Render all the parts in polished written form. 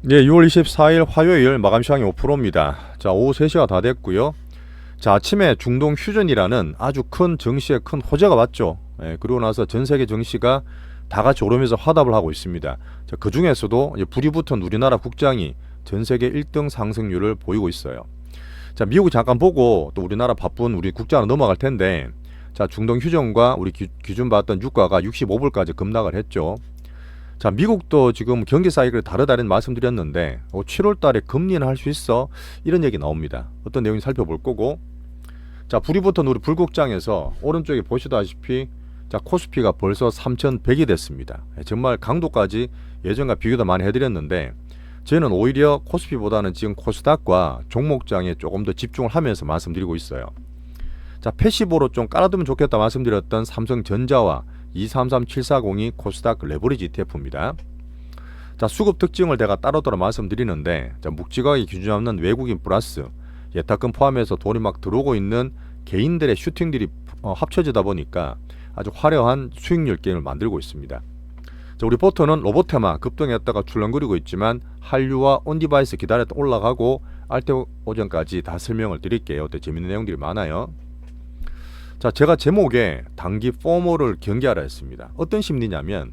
네, 6월 24일 화요일 마감 시황이 5%입니다. 자, 오후 3시가 다 됐고요. 자, 아침에 중동 휴전이라는 아주 큰 증시에 큰 호재가 왔죠. 그리고 나서 전 세계 증시가 다 같이 오르면서 화답을 하고 있습니다. 자, 그 중에서도 불이 붙은 우리나라 국장이 전 세계 1등 상승률을 보이고 있어요. 자, 미국 잠깐 보고 또 우리나라 바쁜 우리 국장으로 넘어갈 텐데, 자, 중동 휴전과 우리 기준 봤던 유가가 65불까지 급락을 했죠. 자, 미국도 지금 경기 사이클이 다르다는 말씀드렸는데 7월 달에 금리는 할 수 있어? 이런 얘기 나옵니다. 어떤 내용인지 살펴볼 거고, 자, 불이 붙은 우리 불국장에서 오른쪽에 보시다시피 자, 코스피가 벌써 3,100이 됐습니다. 정말 강도까지 예전과 비교도 많이 해드렸는데, 저는 오히려 코스피보다는 지금 코스닥과 종목장에 조금 더 집중을 하면서 말씀드리고 있어요. 자, 패시브로 좀 깔아두면 좋겠다 말씀드렸던 삼성전자와 233740이 코스닥 레버리지 ETF입니다. 자, 수급 특징을 제가 따로따로 말씀드리는데, 자, 묵직하게 기준 잡는 외국인 플러스 예탁금 포함해서 돈이 막 들어오고 있는 개인들의 슈팅들이 합쳐지다 보니까 아주 화려한 수익률 게임을 만들고 있습니다. 자, 우리 보터는 로봇테마 급등했다가 출렁거리고 있지만 한류와 온디바이스 기다렸다 올라가고 알테오 오전까지 다 설명을 드릴게요. 또 재밌는 내용들이 많아요. 자, 제가 제목에 단기 포모를 경계하라 했습니다. 어떤 심리냐면,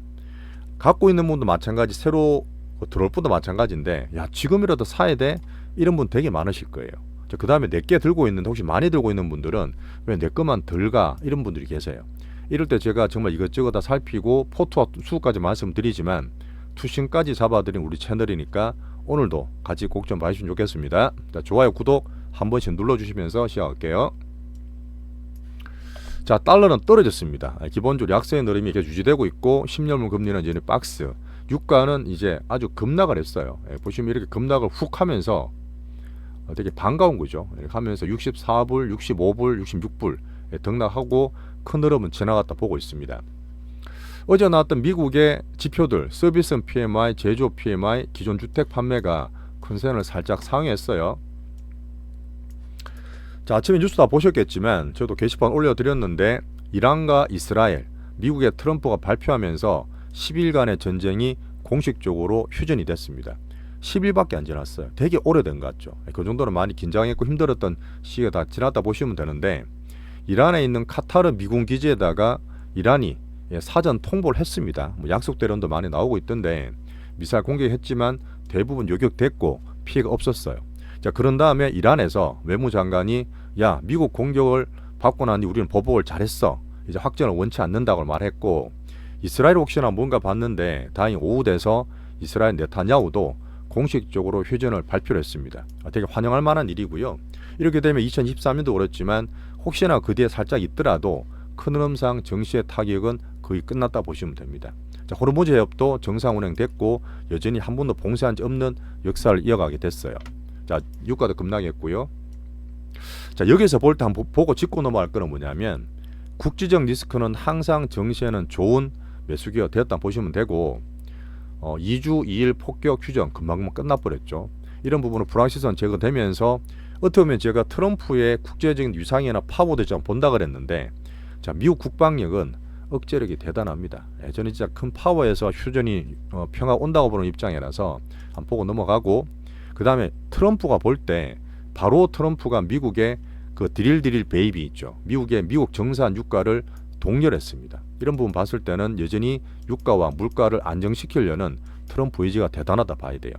갖고 있는 분도 마찬가지, 새로 들어올 분도 마찬가지인데, 야, 지금이라도 사야 돼? 이런 분 되게 많으실 거예요. 그 다음에 내 게 들고 있는데 혹시 많이 들고 있는 분들은 왜 내 것만 덜 가? 이런 분들이 계세요. 이럴 때 제가 정말 이것저것 다 살피고 포트와 수까지 말씀드리지만 투신까지 잡아드린 우리 채널이니까 오늘도 같이 꼭 좀 봐주시면 좋겠습니다. 자, 좋아요, 구독 한 번씩 눌러주시면서 시작할게요. 자, 달러는 떨어졌습니다. 기본적으로 약세의 흐름이 계속 유지되고 있고 10년물 금리는 이제 박스, 유가는 이제 아주 급락을 했어요. 보시면 이렇게 급락을 훅 하면서 되게 반가운 거죠. 이렇게 하면서 64불, 65불, 66불 등락하고 큰 흐름은 지나갔다 보고 있습니다. 어제 나왔던 미국의 지표들, 서비스 PMI, 제조업 PMI, 기존 주택 판매가 컨센을 살짝 상회했어요. 자, 아침에 뉴스 다 보셨겠지만 저도 게시판 올려드렸는데, 이란과 이스라엘, 미국의 트럼프가 발표하면서 10일간의 전쟁이 공식적으로 휴전이 됐습니다. 10일밖에 안 지났어요. 되게 오래된 것 같죠. 그 정도로 많이 긴장했고 힘들었던 시기가 다 지났다 보시면 되는데, 이란에 있는 카타르 미군 기지에다가 이란이 사전 통보를 했습니다. 약속대로도 많이 나오고 있던데, 미사일 공격했지만 대부분 요격됐고 피해가 없었어요. 자, 그런 다음에 이란에서 외무장관이, 야, 미국 공격을 받고 나니 우리는 보복을 잘했어, 이제 확전을 원치 않는다고 말했고, 이스라엘 혹시나 뭔가 봤는데 다행히 오후 돼서 이스라엘 네타냐후도 공식적으로 휴전을 발표를 했습니다. 되게 환영할 만한 일이고요. 이렇게 되면 2023년도 그렇지만 혹시나 그 뒤에 살짝 있더라도 큰 흐름상 증시의 타격은 거의 끝났다 보시면 됩니다. 자, 호르무즈 해협도 정상 운행됐고 여전히 한 번도 봉쇄한 지 없는 역사를 이어가게 됐어요. 자, 유가도 급락했고요. 자, 여기서 볼 때 한번 보고 짚고 넘어갈 거는 뭐냐면, 국지적 리스크는 항상 증시에는 좋은 매수기가 되었다 보시면 되고, 2주 2일 폭격 휴전 금방 끝나버렸죠. 이런 부분은 불확실성 제거되면서 어떻게 보면 제가 트럼프의 국제적인 위상이나 파워도 좀 본다 그랬는데, 자, 미국 국방력은 억제력이 대단합니다. 저는 진짜 큰 파워에서 휴전이 평화 온다고 보는 입장이라서 한번 보고 넘어가고, 그 다음에 트럼프가 볼 때 바로 트럼프가 미국의 그 드릴 베이비 있죠. 미국 정산 유가를 동결했습니다. 이런 부분 봤을 때는 여전히 유가와 물가를 안정시키려는 트럼프 의지가 대단하다 봐야 돼요.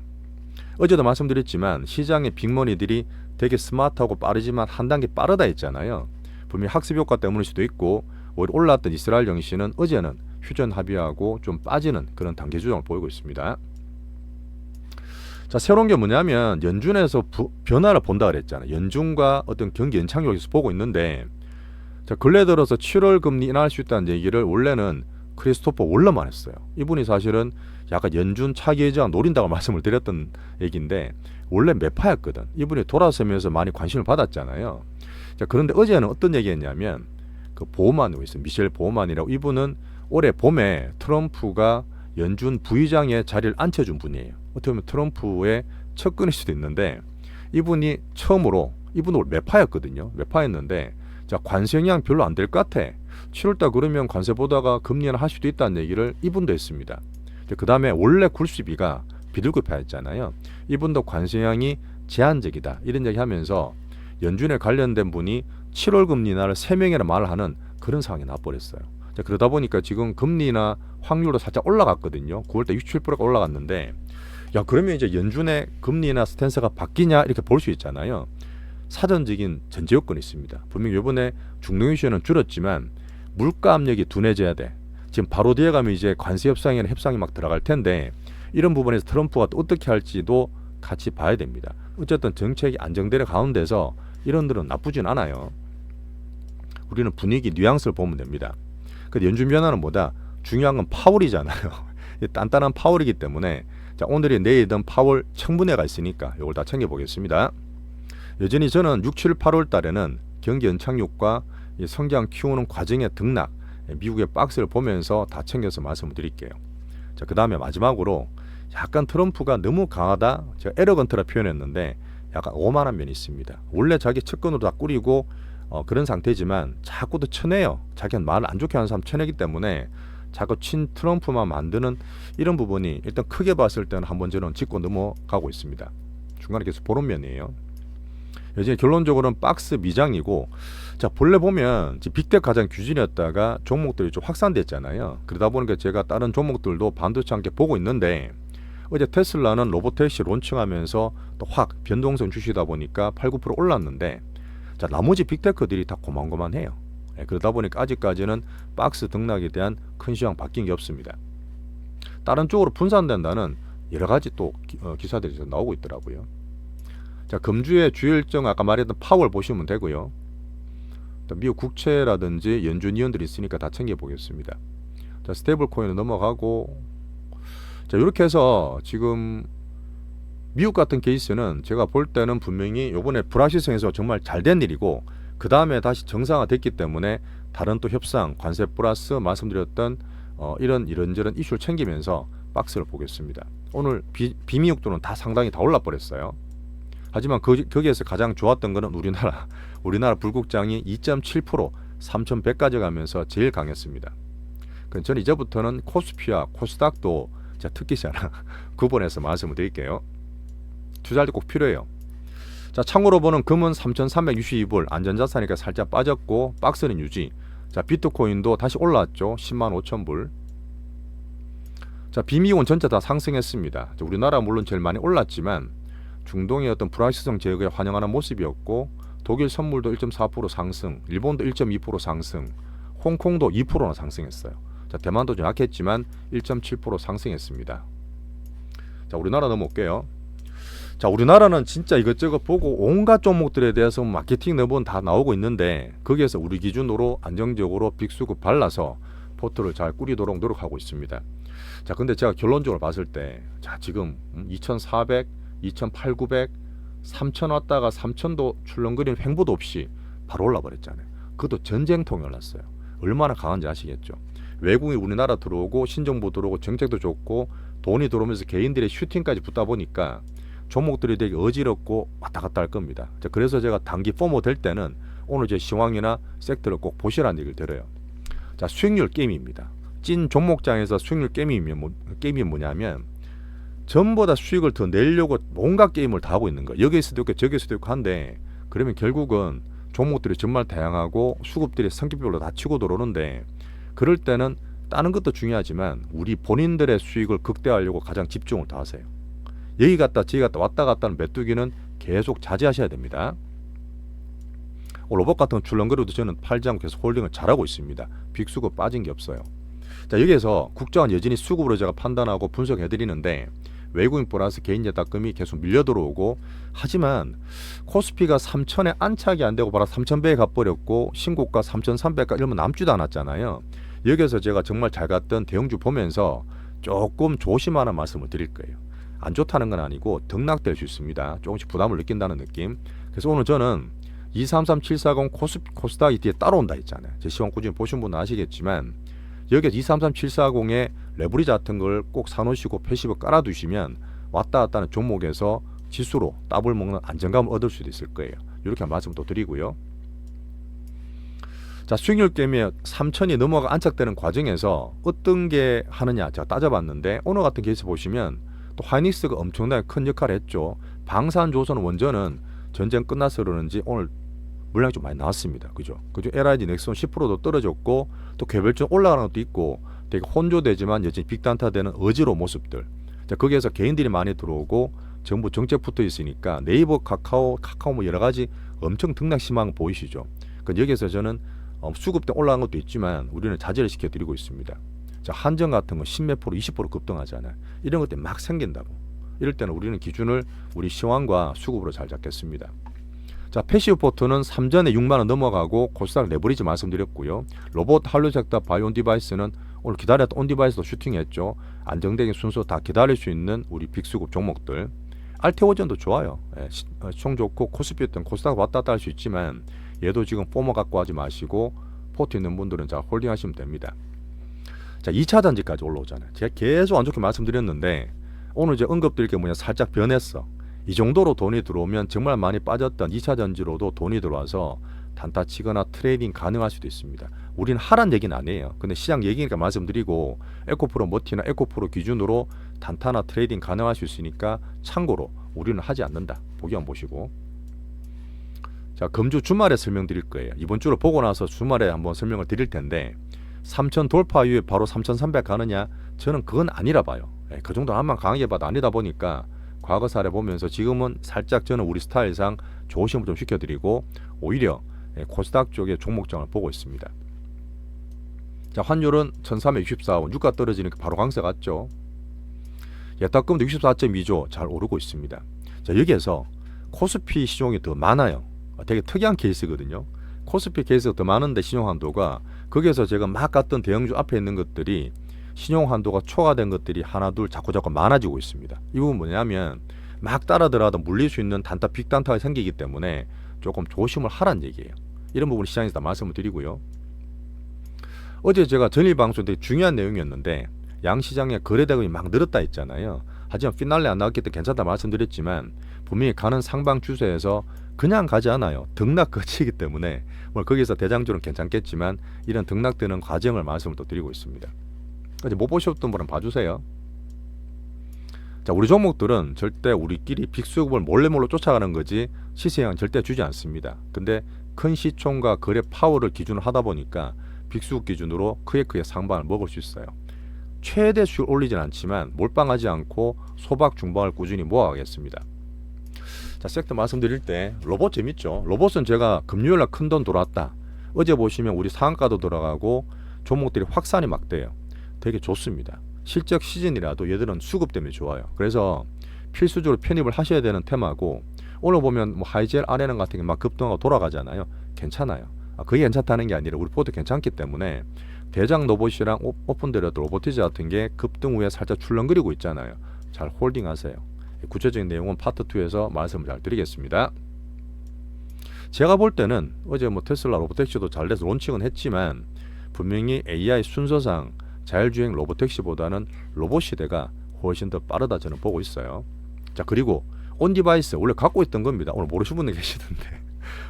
어제도 말씀드렸지만 시장의 빅머니들이 되게 스마트하고 빠르지만 한 단계 빠르다 했잖아요. 분명히 학습 효과 때문일 수도 있고, 오히려 올랐던 이스라엘 정시는 어제는 휴전 합의하고 좀 빠지는 그런 단계 조정을 보이고 있습니다. 자, 새로운 게 뭐냐면 연준에서 변화를 본다 그랬잖아요. 연준과 어떤 경기 연착륙에서 보고 있는데, 자, 근래 들어서 7월 금리 인하할 수 있다는 얘기를 원래는 크리스토퍼 월러만 했어요. 이분이 사실은 약간 연준 차기 예정 노린다고 말씀을 드렸던 얘기인데, 원래 매파였거든. 이분이 돌아서면서 많이 관심을 받았잖아요. 자, 그런데 어제는 어떤 얘기했냐면, 그 보호만이고 있어요. 미셸 보호만이라고. 이분은 올해 봄에 트럼프가 연준 부의장의 자리를 앉혀준 분이에요. 어떻게 보면 트럼프의 측근일 수도 있는데, 이분이 처음으로, 이분은 매파였거든요. 매파였는데, 자, 관세 영향 별로 안 될 것 같아, 7월달 그러면 관세 보다가 금리는 할 수도 있다는 얘기를 이분도 했습니다. 그 다음에 원래 굴수비가 비둘기파였잖아요. 이분도 관세량이 제한적이다 이런 얘기하면서 연준에 관련된 분이 7월 금리 인하를 3명이나 말을 하는 그런 상황이 나버렸어요. 자, 그러다 보니까 지금 금리나 확률도 살짝 올라갔거든요. 9월달 67%가 올라갔는데 야 그러면 이제 연준의 금리나 스탠스가 바뀌냐 이렇게 볼 수 있잖아요. 사전적인 전제 요건이 있습니다. 분명히 이번에 중동 이슈는 줄었지만 물가 압력이 둔해져야 돼. 지금 바로 뒤에 가면 이제 관세 협상이나 협상이 막 들어갈 텐데 이런 부분에서 트럼프가 또 어떻게 할지도 같이 봐야 됩니다. 어쨌든 정책이 안정되는 가운데서 이런들은 나쁘진 않아요. 우리는 분위기 뉘앙스를 보면 됩니다. 근데 연준 변화는 뭐다? 중요한 건 파월이잖아요. 단단한 파월이기 때문에 자, 오늘이 내일이든 파월 청문회가 있으니까 이걸 다 챙겨보겠습니다. 여전히 저는 6, 7, 8월 달에는 경기 연착륙과 성장 키우는 과정의 등락, 미국의 박스를 보면서 다 챙겨서 말씀을 드릴게요. 자, 그 다음에 마지막으로 약간 트럼프가 너무 강하다. 제가 에러건트라 표현했는데 약간 오만한 면이 있습니다. 원래 자기 측근으로 다 꾸리고 그런 상태지만 자꾸 또 쳐내요. 자기는 말을 안 좋게 하는 사람 쳐내기 때문에 자꾸 친 트럼프만 만드는 이런 부분이 일단 크게 봤을 때는 한번 저는 짚고 넘어가고 있습니다. 중간에 계속 보는 면이에요. 여전히 결론적으로는 박스 미장이고 자 본래 보면 빅텍 가장 규진이었다가 종목들이 좀 확산됐잖아요. 그러다 보니까 제가 다른 종목들도 반도체 함께 보고 있는데 어제 테슬라는 로보택시 론칭하면서 또 확 변동성 주시다 보니까 8, 9% 올랐는데 자 나머지 빅테크들이 다 고만고만해요. 그러다 보니까 아직까지는 박스 등락에 대한 큰 시황 바뀐 게 없습니다. 다른 쪽으로 분산된다는 여러 가지 또 기사들이 나오고 있더라고요. 자 금주의 주요 일정 아까 말했던 파월 보시면 되고요. 미국 국채라든지 연준 위원들이 있으니까 다 챙겨보겠습니다. 자 스테이블 코인으로 넘어가고 자 이렇게 해서 지금 미국 같은 케이스는 제가 볼 때는 분명히 이번에 불확실성에서 정말 잘된 일이고 그 다음에 다시 정상화됐기 때문에 다른 또 협상, 관세 플러스 말씀드렸던 이런저런 이슈를 챙기면서 박스를 보겠습니다. 오늘 비미국도는 다 상당히 다 올라버렸어요. 하지만 거기에서 가장 좋았던 것은 우리나라 불국장이 2.7% 3,100까지 가면서 제일 강했습니다. 저는 이제부터는 코스피와 코스닥도 특기시 하나 구분해서 말씀을 드릴게요. 투자할 때 꼭 필요해요. 자 참고로 보는 금은 3,362불 안전자산이니까 살짝 빠졌고 박스는 유지. 자 비트코인도 다시 올라왔죠. 10만 5천 불. 자 비미국은 전체 다 상승했습니다. 자, 우리나라 물론 제일 많이 올랐지만 중동의 어떤 불확실성 제거에 환영하는 모습이었고 독일 선물도 1.4% 상승, 일본도 1.2% 상승, 홍콩도 2%나 상승했어요. 자 대만도 좀 약했지만 1.7% 상승했습니다. 자 우리나라 넘어올게요. 자 우리나라는 진짜 이것저것 보고 온갖 종목들에 대해서 마케팅 너번 다 나오고 있는데 거기에서 우리 기준으로 안정적으로 빅수급 발라서 포트를 잘 꾸리도록 노력하고 있습니다. 자 근데 제가 결론적으로 봤을 때 자 지금 2,400, 2,800, 3,000 왔다가 3,000도 출렁거리는 횡보도 없이 바로 올라버렸잖아요. 그것도 전쟁통이 올랐어요. 얼마나 강한지 아시겠죠. 외국이 우리나라 들어오고 신정부 들어오고 정책도 좋고 돈이 들어오면서 개인들의 슈팅까지 붙다 보니까 종목들이 되게 어지럽고 왔다 갔다 할 겁니다. 그래서 제가 단기 포모 될 때는 오늘 제 시황이나 섹터를 꼭 보시라는 얘기를 드려요. 자 수익률 게임입니다. 찐 종목장에서 수익률 게임이 뭐냐면 전보다 수익을 더 내려고 뭔가 게임을 다 하고 있는 거예요. 여기서도 있고 저기서도 있고 한데 그러면 결국은 종목들이 정말 다양하고 수급들이 성격별로 다 치고 들어오는데 그럴 때는 다른 것도 중요하지만 우리 본인들의 수익을 극대화하려고 가장 집중을 다 하세요. 여기 갔다 저기 갔다 왔다 갔다 하는 메뚜기는 계속 자제하셔야 됩니다. 로봇 같은 출렁거려도 저는 팔지 않고 계속 홀딩을 잘하고 있습니다. 빅수급 빠진 게 없어요. 자 여기에서 국정은 여전히 수급으로 제가 판단하고 분석해드리는데 외국인 플러스 개인 예탁금이 계속 밀려 들어오고 하지만 코스피가 3,000에 안착이 안 되고 바로 3,100에 가버렸고 신고가 3,300가 이러면 남지도 않았잖아요. 여기에서 제가 정말 잘 갔던 대형주 보면서 조금 조심하는 말씀을 드릴 거예요. 안 좋다는 건 아니고 등락될 수 있습니다. 조금씩 부담을 느낀다는 느낌. 그래서 오늘 저는 233740 코스닥이 뒤에 따라온다 했잖아요. 제 시황 꾸준히 보신 분은 아시겠지만 여기에 233740의 레버리지 같은 걸 꼭 사놓으시고 패시브 깔아두시면 왔다 갔다 하는 종목에서 지수로 더블 먹는 안정감을 얻을 수도 있을 거예요. 이렇게 말씀 또 드리고요. 자 수익률 게임이 3,000이 넘어가 안착되는 과정에서 어떤 게 하느냐 제가 따져봤는데 오늘 같은 케이스 보시면 또 하이닉스가 엄청나게 큰 역할을 했죠. 방산조선 원전은 전쟁 끝나서 그러는지 오늘 물량이 좀 많이 나왔습니다. 그죠? LIG 넥슨 10%도 떨어졌고 또 개별적 올라가는 것도 있고 되게 혼조되지만 여전히 빅단타되는 어지러운 모습들. 자, 거기에서 개인들이 많이 들어오고 정부 정책 붙어 있으니까 네이버, 카카오 뭐 여러 가지 엄청 등락 심한 거 보이시죠? 그러니까 여기서 저는 수급대 올라간 것도 있지만 우리는 자제를 시켜드리고 있습니다. 자, 한전 같은 거 10몇 프로, 20% 급등하잖아요. 이런 것들이 막 생긴다고. 이럴 때는 우리는 기준을 우리 시황과 수급으로 잘 잡겠습니다. 자, 패시브 포트는 3전에 6만원 넘어가고 코스닥 레버리지 말씀드렸고요. 로봇, 한류섹터, 바이오 온디바이스는 오늘 기다렸던 온디바이스도 슈팅했죠. 안정적인 순서 다 기다릴 수 있는 우리 빅수급 종목들. 알테오전도 좋아요. 시총 좋고 코스피였던 코스닥 왔다 갔다 할 수 있지만 얘도 지금 포모 갖고 하지 마시고 포트 있는 분들은 잘 홀딩하시면 됩니다. 자, 2차 전지까지 올라오잖아요. 제가 계속 안 좋게 말씀드렸는데 오늘 이제 언급드릴 게 뭐냐, 살짝 변했어. 이 정도로 돈이 들어오면 정말 많이 빠졌던 2차 전지로도 돈이 들어와서 단타 치거나 트레이딩 가능할 수도 있습니다. 우리는 하란 얘기는 아니에요. 근데 시장 얘기니까 말씀드리고 에코프로 머티나 에코프로 기준으로 단타나 트레이딩 가능할 수 있으니까 참고로 우리는 하지 않는다. 보기 한번 보시고. 자, 금주 주말에 설명드릴 거예요. 이번 주를 보고 나서 주말에 한번 설명을 드릴 텐데 3,000 돌파 이후에 바로 3,300 가느냐? 저는 그건 아니라 봐요. 그 정도 한번 강하게 봐도 아니다 보니까 과거 사례 보면서 지금은 살짝 저는 우리 스타일상 조심을 좀 시켜드리고 오히려 코스닥 쪽의 종목장을 보고 있습니다. 자, 환율은 1364원, 유가 떨어지니까 바로 강세 갔죠. 예탁금도 64.2조 잘 오르고 있습니다. 자, 여기에서 코스피 시종이 더 많아요. 되게 특이한 케이스거든요. 코스피 케이스가 더 많은데 신용한도가 거기에서 제가 막 갔던 대형주 앞에 있는 것들이 신용한도가 초과된 것들이 하나둘 자꾸 많아지고 있습니다. 이 부분 뭐냐면 막 따라 들어가도 물릴 수 있는 단타 빅단타가 생기기 때문에 조금 조심을 하란 얘기예요. 이런 부분 시장에서 다 말씀을 드리고요. 어제 제가 전일 방송 되게 중요한 내용이었는데 양시장에 거래대금이 막 늘었다 했잖아요. 하지만 피날레 안 나왔기 때문에 괜찮다 말씀드렸지만 분명히 가는 상방 추세에서 그냥 가지 않아요. 등락 거치기 때문에 뭐 거기서 대장주는 괜찮겠지만 이런 등락되는 과정을 말씀을 또 드리고 있습니다. 못 보셨던 분은 봐주세요. 자, 우리 종목들은 절대 우리끼리 빅수급을 몰래 쫓아가는 거지 시세양은 절대 주지 않습니다. 근데 큰 시총과 거래 파워를 기준으로 하다 보니까 빅수급 기준으로 크게 상방을 먹을 수 있어요. 최대 수익을 올리진 않지만 몰빵하지 않고 소박 중방을 꾸준히 모아가겠습니다. 자, 섹터 말씀드릴 때 로봇 재밌죠. 로봇은 제가 금요일날 큰돈 돌았다. 어제 보시면 우리 상한가도 들어가고 종목들이 확산이 막 돼요. 되게 좋습니다. 실적 시즌이라도 얘들은 수급 때문에 좋아요. 그래서 필수적으로 편입을 하셔야 되는 테마고 오늘 보면 뭐 하이젤 아레나 같은 게 막 급등하고 돌아가잖아요. 괜찮아요. 그게 괜찮다는 게 아니라 우리 포트 괜찮기 때문에 대장 로봇이랑 오픈되려도 로보티즈 같은 게 급등 후에 살짝 출렁거리고 있잖아요. 잘 홀딩하세요. 구체적인 내용은 파트 2에서 말씀을 잘 드리겠습니다. 제가 볼 때는 어제 뭐 테슬라 로보택시도 잘 돼서 론칭은 했지만 분명히 AI 순서상 자율주행 로보택시보다는 로봇 시대가 훨씬 더 빠르다 저는 보고 있어요. 자, 그리고 온디바이스 원래 갖고 있던 겁니다. 오늘 모르시는 분들 계시던데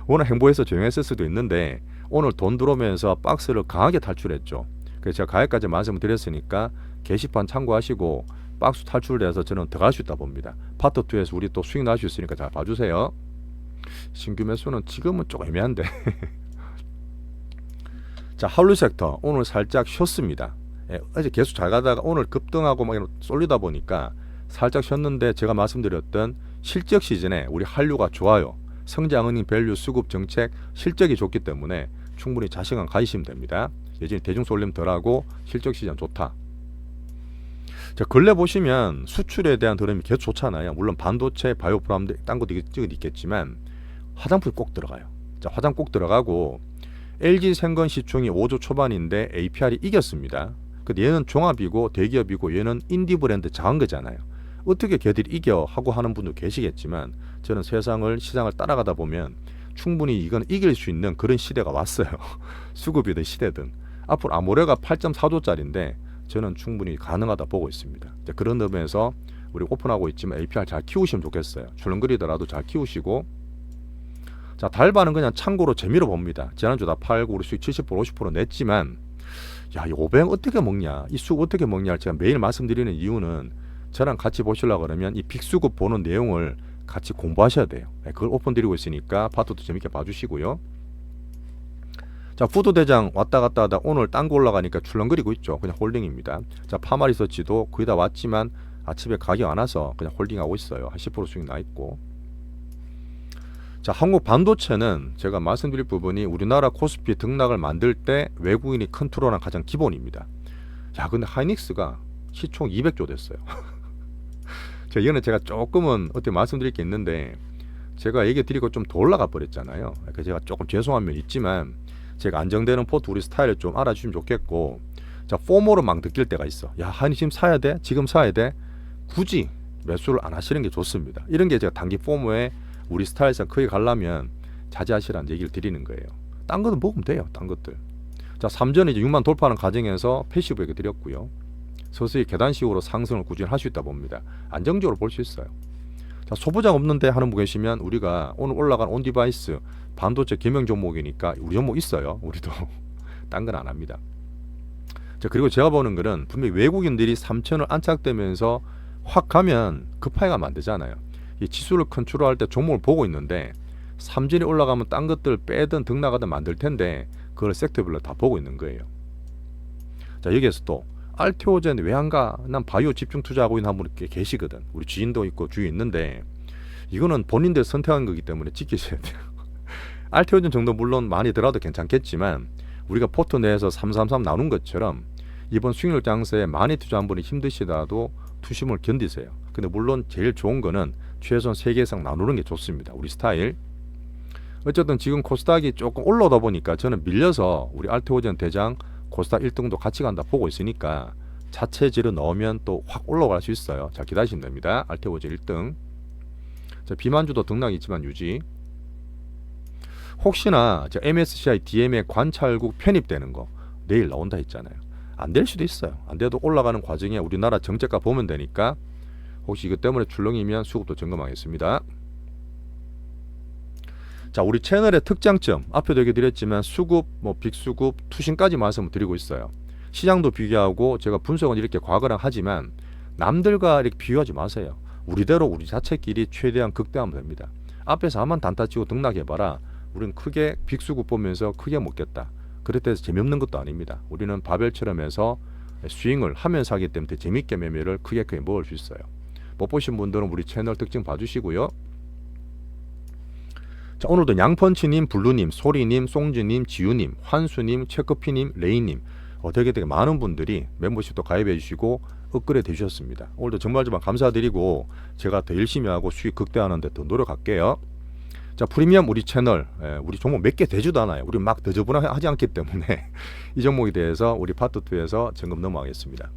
오늘 행보해서 조용했을 수도 있는데 오늘 돈 들어오면서 박스를 강하게 탈출했죠. 그래서 제가 가격까지 말씀을 드렸으니까 게시판 참고하시고 박스 탈출돼서 저는 들어갈 수 있다 봅니다. 파트 2에서 우리 또 수익 날 수 있으니까 잘 봐주세요. 신규 매수는 지금은 조금 애매한데 자, 한류 섹터 오늘 살짝 쉬었습니다. 어제 계속 잘 가다가 오늘 급등하고 막 쏠리다 보니까 살짝 쉬었는데 제가 말씀드렸던 실적 시즌에 우리 한류가 좋아요. 성장 은행 밸류 수급 정책 실적이 좋기 때문에 충분히 자신감 가지시면 됩니다. 예전에 대중 쏠림 덜하고 실적 시장 좋다. 자, 근래 보시면 수출에 대한 흐름이 계속 좋잖아요. 물론 반도체, 바이오 프람들 딴 것도 있겠지만 화장품이 꼭 들어가요. 자, 화장 꼭 들어가고 LG 생건 시총이 5조 초반인데 APR이 이겼습니다. 근데 얘는 종합이고 대기업이고 얘는 인디 브랜드 작은 거잖아요. 어떻게 걔들이 이겨 하고 하는 분도 계시겠지만 저는 세상을 시장을 따라가다 보면 충분히 이건 이길 수 있는 그런 시대가 왔어요. 수급이든 시대든. 앞으로 아모레가 8.4조짜리인데 저는 충분히 가능하다 보고 있습니다. 그런 의미에서 우리 오픈하고 있지만 APR 잘 키우시면 좋겠어요. 출렁거리더라도 잘 키우시고. 자, 달바는 그냥 참고로 재미로 봅니다. 지난주 다 팔고 우리 수익 70% 50% 냈지만 야, 이 500 어떻게 먹냐, 이 수급 어떻게 먹냐 제가 매일 말씀드리는 이유는 저랑 같이 보시려고 그러면 이 빅수급 보는 내용을 같이 공부하셔야 돼요. 그걸 오픈 드리고 있으니까 파트도 재밌게 봐주시고요. 자, 푸드 대장 왔다 갔다 하다 오늘 딴 거 올라가니까 출렁거리고 있죠. 그냥 홀딩입니다. 자, 파마리서치도 거의 다 왔지만 아침에 가격 안 와서 그냥 홀딩하고 있어요. 한 10% 수익 나 있고. 자, 한국 반도체는 제가 말씀드릴 부분이 우리나라 코스피 등락을 만들 때 외국인이 컨트롤한 가장 기본입니다. 야, 근데 하이닉스가 시총 200조 됐어요. 이거는 제가 조금은 어떻게 말씀드릴 게 있는데, 제가 얘기 드리고 좀 더 올라가 버렸잖아요. 그래서 제가 조금 죄송한 면이 있지만, 제가 안정되는 포트 우리 스타일을 좀 알아주시면 좋겠고, 자, 포모로 막 느낄 때가 있어. 야, 하니 지금 사야 돼? 지금 사야 돼? 굳이 매수를 안 하시는 게 좋습니다. 이런 게 제가 단기 포모에 우리 스타일상 크게 가려면 자제하시라는 얘기를 드리는 거예요. 딴 것은 먹으면 돼요. 딴 것들. 자, 3전 이제 6만 돌파하는 과정에서 패시브 얘기 드렸고요. 서서히 계단식으로 상승을 꾸준히 할 수 있다 봅니다. 안정적으로 볼 수 있어요. 자, 소부장 없는데 하는 분 계시면 우리가 오늘 올라간 온디바이스 반도체 개명 종목이니까 우리 종목 있어요. 우리도 딴 건 안 합니다. 자, 그리고 제가 보는 거는 분명히 외국인들이 3천을 안착되면서 확 가면 급하게 가면 안 되잖아요. 이 지수를 컨트롤할 때 종목을 보고 있는데 삼진이 올라가면 딴 것들 빼든 등락하든 만들 텐데 그걸 섹터별로 다 보고 있는 거예요. 자, 여기에서 또 알테오젠 왜 안 가? 난 바이오 집중 투자하고 있는 한 분 계시거든. 우리 지인도 있고 주위 있는데 이거는 본인들 선택한 거기 때문에 지키셔야 돼요. 알테오젠 정도 물론 많이 들어도 괜찮겠지만 우리가 포트 내에서 333 나눈 것처럼 이번 수익률 장세에 많이 투자한 분이 힘드시더라도 투심을 견디세요. 근데 물론 제일 좋은 거는 최소한 3개 이상 나누는 게 좋습니다. 우리 스타일. 어쨌든 지금 코스닥이 조금 올라오다 보니까 저는 밀려서 우리 알테오젠 대장 코스닥 1등도 같이 간다 보고 있으니까 자체지를 넣으면 또 확 올라갈 수 있어요. 자, 기다리시면 됩니다. 알테오젠 1등. 자, 비만주도 등락이 있지만 유지. 혹시나 MSCI DMA 관찰국 편입되는 거 내일 나온다 했잖아요. 안 될 수도 있어요. 안 돼도 올라가는 과정에 우리나라 정책가 보면 되니까 혹시 이것 때문에 출렁이면 수급도 점검하겠습니다. 자, 우리 채널의 특장점 앞에도 얘기 드렸지만 수급, 빅수급, 투신까지 말씀을 드리고 있어요. 시장도 비교하고 제가 분석은 이렇게 과거랑 하지만 남들과 이렇게 비교하지 마세요. 우리대로 우리 자체끼리 최대한 극대화하면 됩니다. 앞에서 한번 단타치고 등락해봐라. 우리는 크게 빅수급 보면서 크게 먹겠다. 그렇다 해서 재미없는 것도 아닙니다. 우리는 바벨처럼 해서 스윙을 하면서 하기 때문에 재밌게 매매를 크게 먹을 수 있어요. 못 보신 분들은 우리 채널 특징 봐주시고요. 자, 오늘도 양펀치님, 블루님, 소리님, 송지님, 지유님, 환수님, 체크피님, 레이님 되게 많은 분들이 멤버십도 가입해 주시고 업그레이드 해주셨습니다. 오늘도 정말 감사드리고 제가 더 열심히 하고 수익 극대화하는 데 더 노력할게요. 자, 프리미엄 우리 채널 우리 종목 몇 개 되지도 않아요. 우리 막 더저분하지 않기 때문에 이 종목에 대해서 우리 파트 2에서 점검 넘어가겠습니다.